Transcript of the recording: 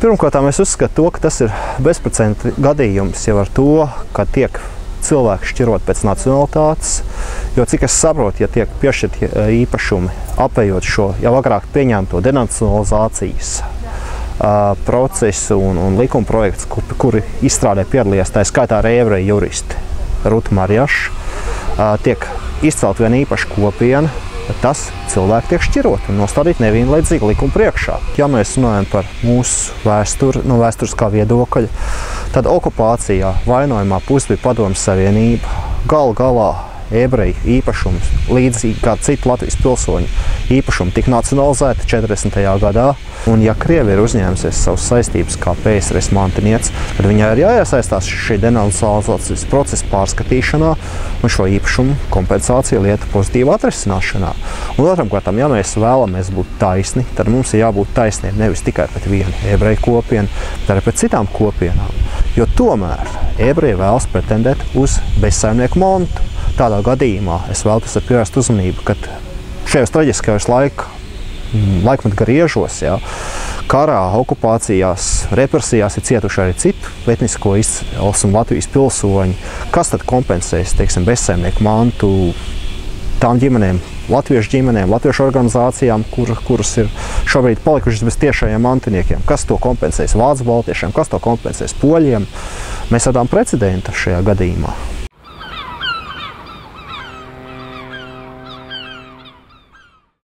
Pirmkārt, es uzskatu to, ka tas ir bezprecedenta gadījums jau ar to, ka tiek cilvēki šķirot pēc nacionalitātes, jo cik es saprotu, ja tiek piešķirti īpašumi, apējot šo jau agrāk pieņemto denacionalizācijas procesu un likuma projekts, kuri izstrādē piedalījās, tā skaitā arī ebreju juristi Ruta Marjaša, tiek izcelt viena īpaša kopiena, tas cilvēki tiek šķirot un nostādīt nevienlīdzīgi likuma priekšā. Ja mēs runājam par mūsu vēsturi, no vēsturiskā viedokļa, tad okupācijā vainojumā puse bija Padomju Savienība. Galu galā ebreju īpašums, līdzīgi kā citu Latvijas pilsoņu īpašumu, tika nacionalizēti 40. gadā. Un ja Krievija ir uzņēmusies savas saistības kā PSRS mantiniece, tad viņai ir jāiesaistās šī denacionalizācijas procesa pārskatīšanā un šo īpašumu kompensāciju lietu pozitīvu atrisināšanā. Un otram kārtām, ja mēs vēlamies būt taisni, tad mums ir jābūt taisniem nevis tikai pret vienu ebreju kopienu, bet arī pret citām kopienām. Jo tomēr ebreji vēlas pretendēt uz bezsaimnieku mantu. Tādā gadījumā es vēlos pievērst uzmanību, ka šajos traģiskajos laikmetu griežos, karā, okupācijās, represijās ir cietuši arī citu etnisko izcelsmi Latvijas pilsoņi. Kas tad kompensēs, teiksim, bezsaimnieku mantu tām ģimenēm, latviešu ģimenēm, latviešu organizācijām, kuras ir šobrīd palikušas bez tiešajiem mantiniekiem? Kas to kompensēs vācu baltiešiem, kas to kompensēs poļiem? Mēs redzam precedentu šajā gadījumā.